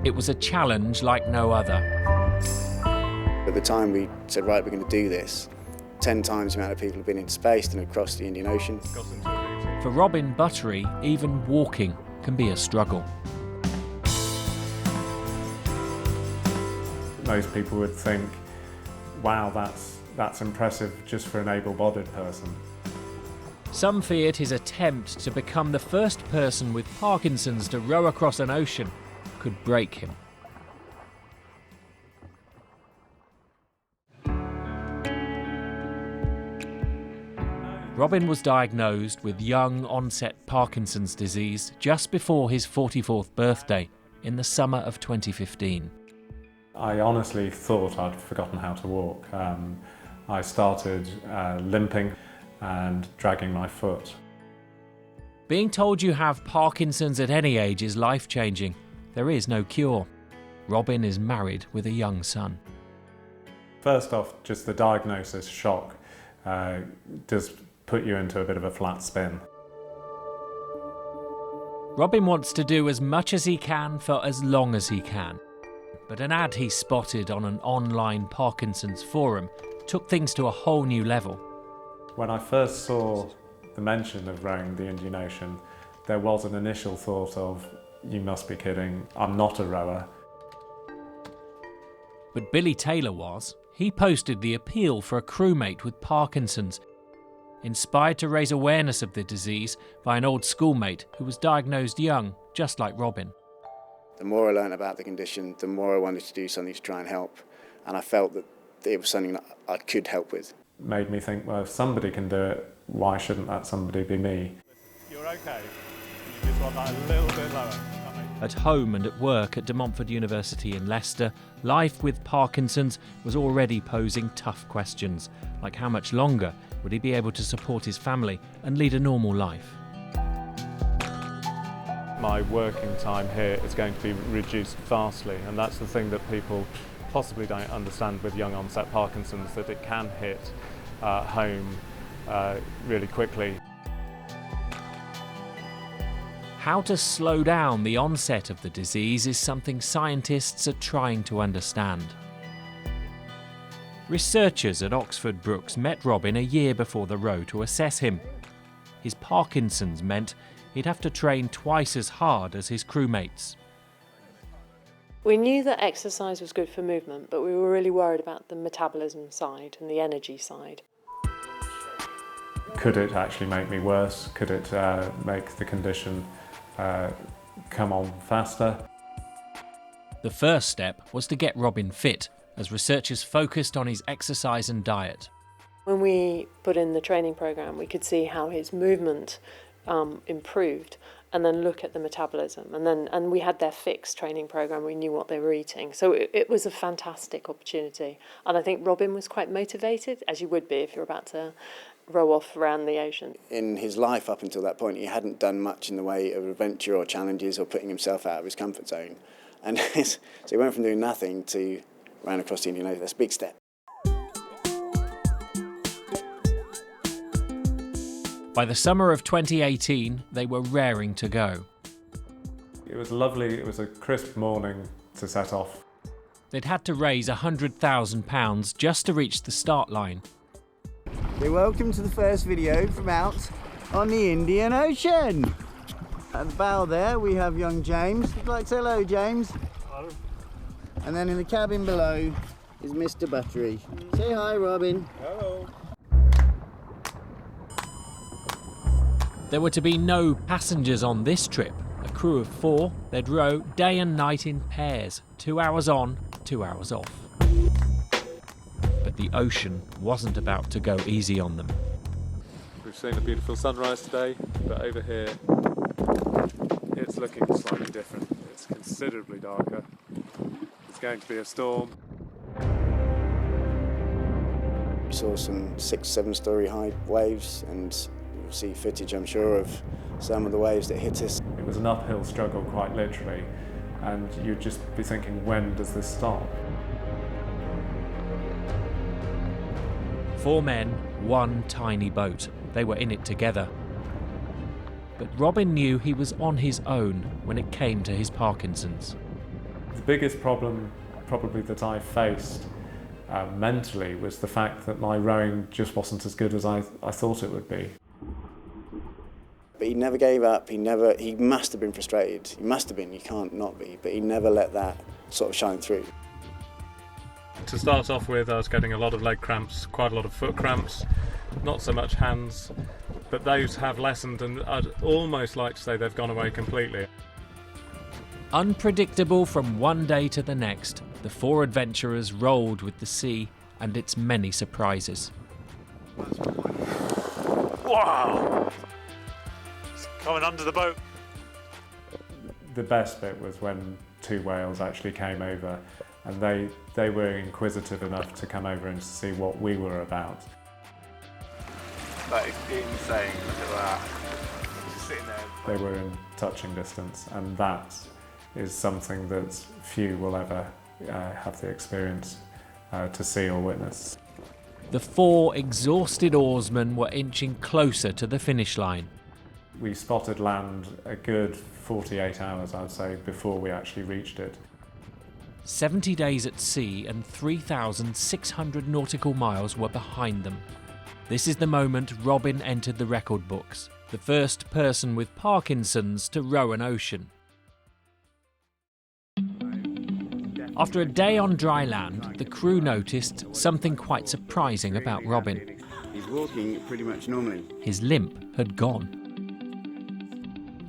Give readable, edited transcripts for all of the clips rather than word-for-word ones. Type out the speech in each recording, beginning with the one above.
It was a challenge like no other. At the time we said, right, we're going to do this, 10 times the amount of people have been in space and across the Indian Ocean. For Robin Buttery, even walking can be a struggle. Most people would think, wow, that's impressive just for an able-bodied person. Some feared his attempt to become the first person with Parkinson's to row across an ocean could break him. Robin was diagnosed with young onset Parkinson's disease just before his 44th birthday in the summer of 2015. I honestly thought I'd forgotten how to walk. I started limping and dragging my foot. Being told you have Parkinson's at any age is life-changing. There is no cure. Robin is married with a young son. First off, just the diagnosis shock does put you into a bit of a flat spin. Robin wants to do as much as he can for as long as he can. But an ad he spotted on an online Parkinson's forum took things to a whole new level. When I first saw the mention of rowing the Indian Ocean, there was an initial thought of, you must be kidding, I'm not a rower. But Billy Taylor was. He posted the appeal for a crewmate with Parkinson's, inspired to raise awareness of the disease by an old schoolmate who was diagnosed young, just like Robin. The more I learned about the condition, the more I wanted to do something to try and help. And I felt that it was something that I could help with. Made me think, well, if somebody can do it, why shouldn't that somebody be me? You're okay. You just want that a little bit lower. At home and at work at De Montfort University in Leicester, life with Parkinson's was already posing tough questions, like how much longer would he be able to support his family and lead a normal life? My working time here is going to be reduced vastly, and that's the thing that people possibly don't understand with young onset Parkinson's, that it can hit home really quickly. How to slow down the onset of the disease is something scientists are trying to understand. Researchers at Oxford Brookes met Robin a year before the row to assess him. His Parkinson's meant he'd have to train twice as hard as his crewmates. We knew that exercise was good for movement, but we were really worried about the metabolism side and the energy side. Could it actually make me worse? Could it make the condition come on faster? The first step was to get Robin fit, as researchers focused on his exercise and diet. When we put in the training program, we could see how his movement improved, and then look at the metabolism. And we had their fixed training program. We knew what they were eating. So it was a fantastic opportunity. And I think Robin was quite motivated, as you would be if you're about to row off around the ocean. In his life up until that point, he hadn't done much in the way of adventure or challenges or putting himself out of his comfort zone. And so he went from doing nothing to rowing across the Indian Ocean. That's a big step. By the summer of 2018, they were raring to go. It was lovely, it was a crisp morning to set off. They'd had to raise £100,000 just to reach the start line. Okay, welcome to the first video from out on the Indian Ocean. At the bow there we have young James. Would you like to say hello, James? Hello. And then in the cabin below is Mr. Buttery. Say hi, Robin. Hello. There were to be no passengers on this trip. A crew of 4, they'd row day and night in pairs, 2 hours on, 2 hours off. But the ocean wasn't about to go easy on them. We've seen a beautiful sunrise today, but over here it's looking slightly different. It's considerably darker. It's going to be a storm. We saw some 6-7 story high waves, and you'll see footage, I'm sure, of some of the waves that hit us. It was an uphill struggle, quite literally, and you'd just be thinking, when does this stop? 4 men, 1 tiny boat. They were in it together. But Robin knew he was on his own when it came to his Parkinson's. The biggest problem probably that I faced mentally was the fact that my rowing just wasn't as good as I thought it would be. But he never gave up, he must have been frustrated, he must have been, you can't not be, but he never let that sort of shine through. To start off with, I was getting a lot of leg cramps, quite a lot of foot cramps, not so much hands, but those have lessened, and I'd almost like to say they've gone away completely. Unpredictable from one day to the next, the four adventurers rolled with the sea and its many surprises. Wow! It's coming under the boat. The best bit was when two whales actually came over, and they were inquisitive enough to come over and see what we were about. That is insane, look at that. Just sitting there. They were in touching distance, and that is something that few will ever have the experience to see or witness. The four exhausted oarsmen were inching closer to the finish line. We spotted land a good 48 hours, I'd say, before we actually reached it. 70 days at sea and 3,600 nautical miles were behind them. This is the moment Robin entered the record books, the first person with Parkinson's to row an ocean. After a day on dry land, the crew noticed something quite surprising about Robin. He's walking pretty much normally. His limp had gone.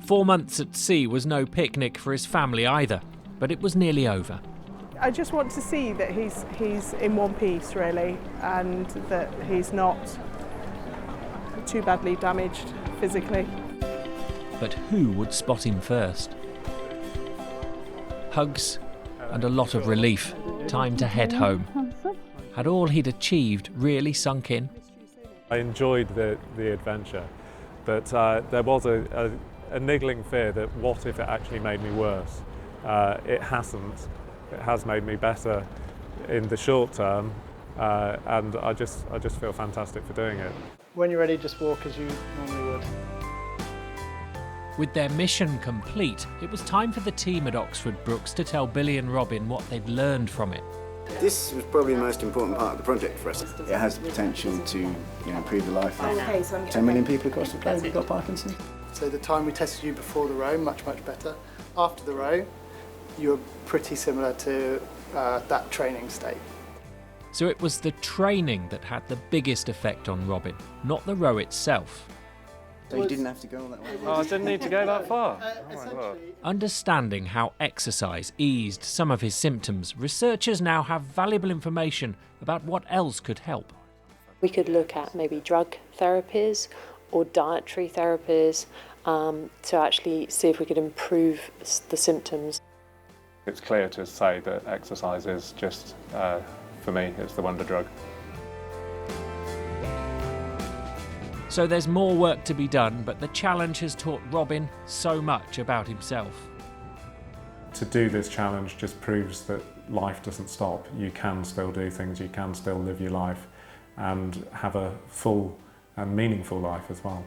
4 months at sea was no picnic for his family either, but it was nearly over. I just want to see that he's in one piece, really, and that he's not too badly damaged physically. But who would spot him first? Hugs and a lot of relief. Time to head home. Had all he'd achieved really sunk in? I enjoyed the adventure, but there was a niggling fear that what if it actually made me worse? It hasn't. It has made me better in the short term, and I just feel fantastic for doing it. When you're ready, just walk as you normally would. With their mission complete, it was time for the team at Oxford Brookes to tell Billy and Robin what they'd learned from it. This was probably the most important part of the project for us. It has the potential to improve the life of 10 million people across the globe who've got Parkinson's. So the time we tested you before the row, much better. After the row, you were pretty similar to that training state. So it was the training that had the biggest effect on Robin, not the row itself. So you didn't have to go all that way? Oh, I didn't need to go that far. Oh my God. Understanding how exercise eased some of his symptoms, researchers now have valuable information about what else could help. We could look at maybe drug therapies or dietary therapies to actually see if we could improve the symptoms. It's clear to say that exercise is just, for me, it's the wonder drug. So there's more work to be done, but the challenge has taught Robin so much about himself. To do this challenge just proves that life doesn't stop. You can still do things, you can still live your life and have a full and meaningful life as well.